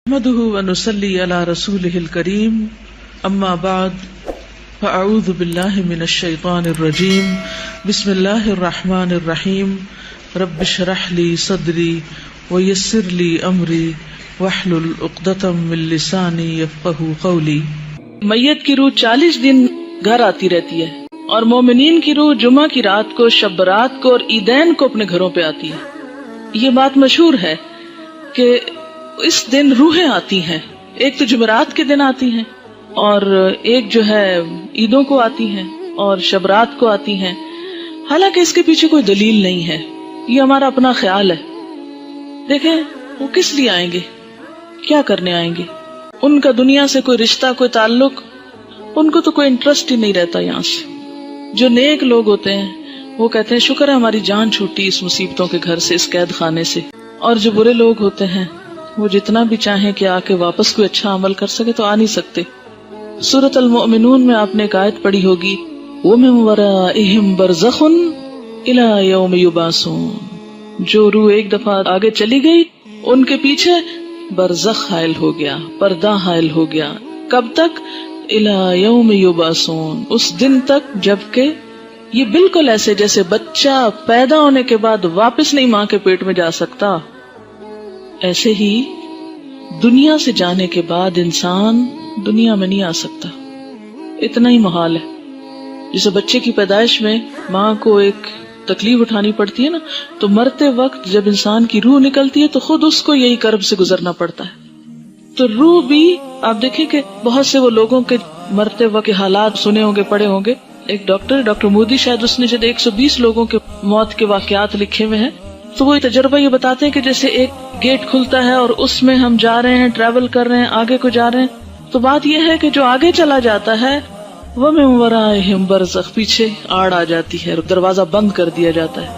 نحمده ونصلي على رسوله الكريم اما بعد فاعوذ بالله من الشيطان الرجيم بسم الله الرحمن الرحيم رب اشرح لي صدري ويسر لي امري واحلل عقدة من لساني يفقهوا قولي۔ میت کی روح 40 دن گھر آتی رہتی ہے اور مومنین کی روح جمعہ کی رات کو، شب برات کو اور عیدین کو اپنے گھروں پہ آتی ہے۔ یہ بات مشہور ہے کہ اس دن روحیں آتی ہیں، ایک تو جمعرات کے دن آتی ہیں اور ایک جو ہے عیدوں کو آتی ہیں اور شب رات کو آتی ہیں، حالانکہ اس کے پیچھے کوئی دلیل نہیں ہے، یہ ہمارا اپنا خیال ہے۔ دیکھیں وہ کس لیے آئیں گے، کیا کرنے آئیں گے، ان کا دنیا سے کوئی رشتہ، کوئی تعلق، ان کو تو کوئی انٹرسٹ ہی نہیں رہتا یہاں سے۔ جو نیک لوگ ہوتے ہیں وہ کہتے ہیں شکر ہے ہماری جان چھوٹی اس مصیبتوں کے گھر سے، اس قید خانے سے، اور جو برے لوگ ہوتے ہیں وہ جتنا بھی چاہیں کہ آ کے واپس کوئی اچھا عمل کر سکے تو آ نہیں سکتے۔ سورۃ المؤمنون میں آپ نے ایک آیت پڑھی ہوگی، وَمِن وَرَائِهِمْ بَرْزَخٌ إِلَى يَوْمِ يُبْعَثُونَ، جو روح ایک دفعہ آگے چلی گئی ان کے پیچھے برزخ حائل ہو گیا، پردہ حائل ہو گیا۔ کب تک؟ إِلَى يَوْمِ يُبْعَثُونَ، اس دن تک جبکہ یہ بالکل ایسے جیسے بچہ پیدا ہونے کے بعد واپس نہیں ماں کے پیٹ میں جا سکتا، ایسے ہی دنیا سے جانے کے بعد انسان دنیا میں نہیں آ سکتا، اتنا ہی محال ہے۔ جیسے بچے کی پیدائش میں ماں کو ایک تکلیف اٹھانی پڑتی ہے نا، تو مرتے وقت جب انسان کی روح نکلتی ہے تو خود اس کو یہی کرب سے گزرنا پڑتا ہے۔ تو روح بھی آپ دیکھیں کہ بہت سے وہ لوگوں کے مرتے وقت کے حالات سنے ہوں گے، پڑھے ہوں گے۔ ایک ڈاکٹر مودی شاید اس نے جب 120 لوگوں کے موت کے واقعات لکھے ہوئے ہیں، تو وہ تجربہ یہ بتاتے ہیں کہ جیسے ایک گیٹ کھلتا ہے اور اس میں ہم جا رہے ہیں، ٹریول کر رہے ہیں، آگے کو جا رہے ہیں، تو بات یہ ہے کہ جو آگے چلا جاتا ہے وَمِن وَرَائِهِمْ بَرْزَخٌ، پیچھے آڑ آ جاتی ہے، دروازہ بند کر دیا جاتا ہے،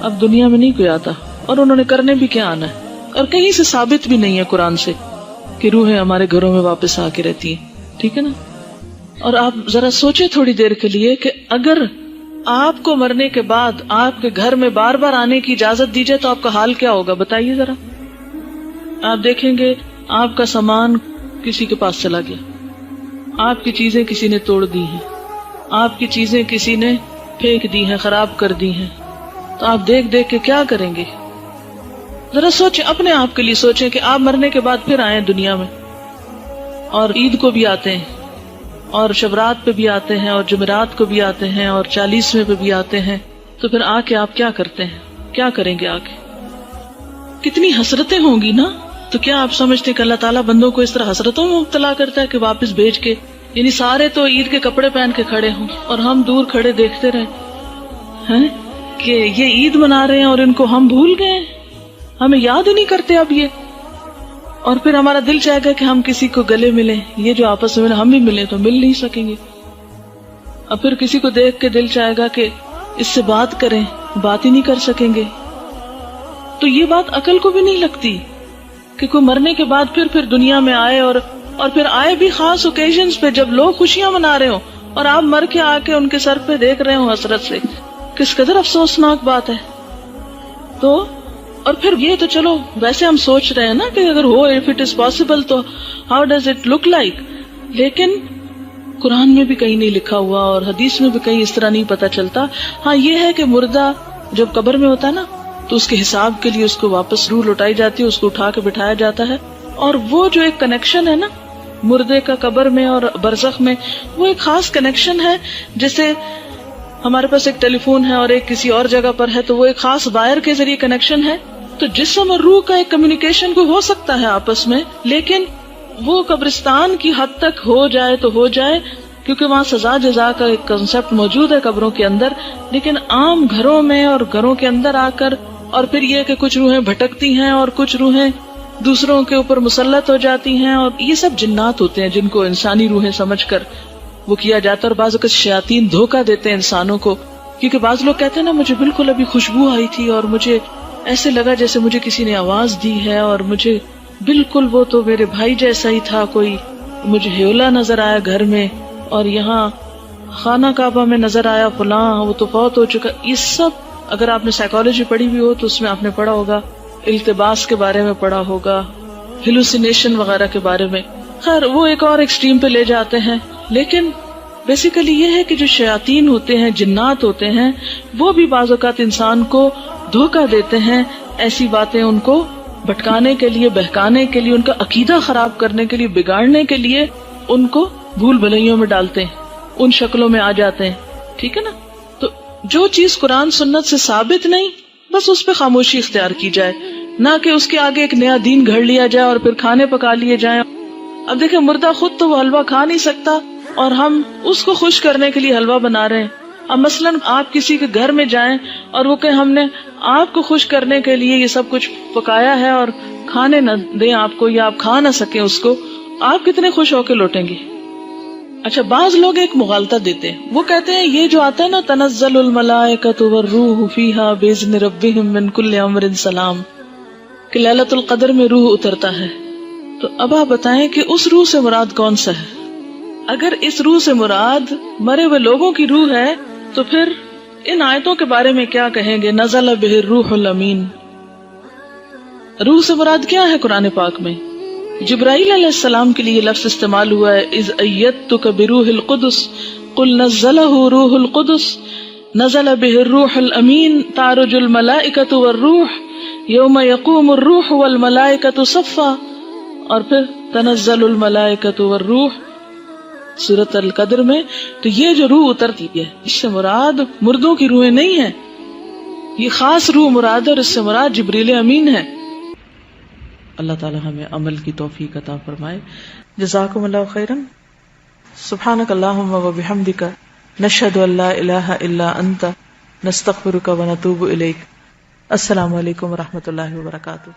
اب دنیا میں نہیں کوئی آتا، اور انہوں نے کرنے بھی کیا آنا ہے، اور کہیں سے ثابت بھی نہیں ہے قرآن سے کہ روحیں ہمارے گھروں میں واپس آ کے رہتی ہیں، ٹھیک ہے نا۔ اور آپ ذرا سوچیں تھوڑی دیر کے لیے کہ اگر آپ کو مرنے کے بعد آپ کے گھر میں بار بار آنے کی اجازت دی جائے تو آپ کا حال کیا ہوگا، بتائیے ذرا۔ آپ دیکھیں گے آپ کا سامان کسی کے پاس چلا گیا، آپ کی چیزیں کسی نے توڑ دی ہیں، آپ کی چیزیں کسی نے پھینک دی ہیں، خراب کر دی ہیں، تو آپ دیکھ دیکھ کے کیا کریں گے؟ ذرا سوچیں، اپنے آپ کے لیے سوچیں کہ آپ مرنے کے بعد پھر آئیں دنیا میں، اور عید کو بھی آتے ہیں اور شبرات پہ بھی آتے ہیں اور جمعرات کو بھی آتے ہیں اور 40ویں پہ بھی آتے ہیں، تو پھر آ کے آپ کیا کرتے ہیں، کیا کریں گے؟ آگے کتنی حسرتیں ہوں گی نا۔ تو کیا آپ سمجھتے کہ اللہ تعالیٰ بندوں کو اس طرح حسرتوں میں مبتلا کرتا ہے کہ واپس بھیج کے، یعنی سارے تو عید کے کپڑے پہن کے کھڑے ہوں اور ہم دور کھڑے دیکھتے رہے ہیں کہ یہ عید منا رہے ہیں اور ان کو ہم بھول گئے، ہمیں یاد ہی نہیں کرتے اب یہ، اور پھر ہمارا دل چاہے گا کہ ہم کسی کو گلے ملیں، یہ جو آپس میں ہم بھی ملیں تو مل نہیں سکیں گے، اور پھر کسی کو دیکھ کے دل چاہے گا کہ اس سے بات کریں، بات ہی نہیں کر سکیں گے۔ تو یہ بات عقل کو بھی نہیں لگتی کہ کوئی مرنے کے بعد پھر دنیا میں آئے، اور پھر آئے بھی خاص اوکیزنز پہ جب لوگ خوشیاں منا رہے ہوں اور آپ مر کے آ کے ان کے سر پہ دیکھ رہے ہوں حسرت سے، کس قدر افسوسناک بات ہے۔ تو اور پھر یہ تو چلو ویسے ہم سوچ رہے ہیں نا کہ اگر ہو، if it is possible تو how does it look like، لیکن قرآن میں بھی کہیں نہیں لکھا ہوا اور حدیث میں بھی کہیں اس طرح نہیں پتا چلتا۔ ہاں یہ ہے کہ مردہ جب قبر میں ہوتا ہے نا تو اس کے حساب کے لیے اس کو واپس روح لوٹائی جاتی ہے، اس کو اٹھا کے بٹھایا جاتا ہے، اور وہ جو ایک کنیکشن ہے نا مردے کا قبر میں اور برزخ میں، وہ ایک خاص کنیکشن ہے، جیسے ہمارے پاس ایک ٹیلی فون ہے اور ایک کسی اور جگہ پر ہے تو وہ ایک خاص وائر کے ذریعے کنیکشن ہے۔ تو جسم اور روح کا ایک کمیونیکیشن کو ہو سکتا ہے آپس میں، لیکن وہ قبرستان کی حد تک ہو جائے تو ہو جائے، کیونکہ وہاں سزا جزا کا ایک کنسپٹ موجود ہے قبروں کے اندر، لیکن عام گھروں میں اور گھروں کے اندر آ کر، اور پھر یہ کہ کچھ روحیں بھٹکتی ہیں اور کچھ روحیں دوسروں کے اوپر مسلط ہو جاتی ہیں، اور یہ سب جنات ہوتے ہیں جن کو انسانی روحیں سمجھ کر وہ کیا جاتا ہے، اور بعض اوقات شیاطین دھوکہ دیتے ہیں انسانوں کو، کیونکہ بعض لوگ کہتے ہیں نا مجھے بالکل ابھی خوشبو آئی تھی اور مجھے ایسے لگا جیسے مجھے کسی نے آواز دی ہے، اور مجھے بالکل وہ تو میرے بھائی جیسا ہی تھا، کوئی مجھے ہیولا نظر آیا گھر میں، اور یہاں خانہ کعبہ میں نظر آیا فلاں، وہ تو فوت ہو چکا۔ یہ سب اگر آپ نے سائیکالوجی پڑھی بھی ہو تو اس میں آپ نے پڑھا ہوگا، التباس کے بارے میں پڑھا ہوگا، ہیلوسینیشن وغیرہ کے بارے میں. خیر وہ ایک اور ایکسٹریم پہ لے جاتے ہیں. لیکن بیسیکلی یہ ہے کہ جو شیاطین ہوتے ہیں، جنات ہوتے ہیں، وہ بھی بعض اوقات انسان کو دھوکہ دیتے ہیں، ایسی باتیں ان کو بھٹکانے کے لیے، بہکانے کے لیے، ان کا عقیدہ خراب کرنے کے لیے، بگاڑنے کے لیے ان کو بھول بھلائیوں میں ڈالتے ہیں، ان شکلوں میں آ جاتے ہیں. ٹھیک ہے نا؟ تو جو چیز قرآن سنت سے ثابت نہیں، بس اس پہ خاموشی اختیار کی جائے، نہ کہ اس کے آگے ایک نیا دین گھڑ لیا جائے اور پھر کھانے پکا لیے جائیں. اب دیکھیں مردہ خود تو وہ حلوہ کھا نہیں سکتا اور ہم اس کو خوش کرنے کے لیے حلوہ بنا رہے ہیں. اب مثلاً آپ کسی کے گھر میں جائیں اور وہ کہ ہم نے آپ کو خوش کرنے کے لیے یہ سب کچھ پکایا ہے اور کھانے نہ دیں آپ کو، یا آپ کھا نہ سکیں اس کو، آپ کتنے خوش ہو کے لوٹیں گے؟ اچھا بعض لوگ ایک مغالطہ دیتے ہیں، وہ کہتے ہیں یہ جو آتا ہے نا تنزل الملائکۃ والروح فیہا باذن ربہم من کل امر سلام، کہ لیلۃ القدر میں روح اترتا ہے. تو اب آپ بتائیں کہ اس روح سے مراد کون سا ہے؟ اگر اس روح سے مراد مرے ہوئے لوگوں کی روح ہے تو پھر ان آیتوں کے بارے میں کیا کہیں گے؟ نزل بہ الروح الامین. روح سے مراد کیا ہے قرآن پاک میں؟ جبرائیل علیہ السلام کے لیے لفظ استعمال ہوا ہے، اذ ایدتک بروح القدس قل نزلہ روح القدس نزل بہ الروح الامین تعرج الملائکۃ والروح یوم یقوم الروح والملائکۃ صفا. اور پھر تنزل الملائکۃ والروح سورۃ القدر میں. تو یہ جو روح اترتی ہے اس سے مراد مردوں کی روحیں نہیں ہیں، یہ خاص روح مراد ہے اور اس سے مراد جبریل امین ہے. اللہ تعالی ہمیں عمل کی توفیق عطا فرمائے. جزاکم اللہ خیرا. سبحانک اللہم و بحمدک نشہد ان لا الہ الا انت نستغفرک و نتوب الیک. السلام علیکم و رحمۃ اللہ وبرکاتہ.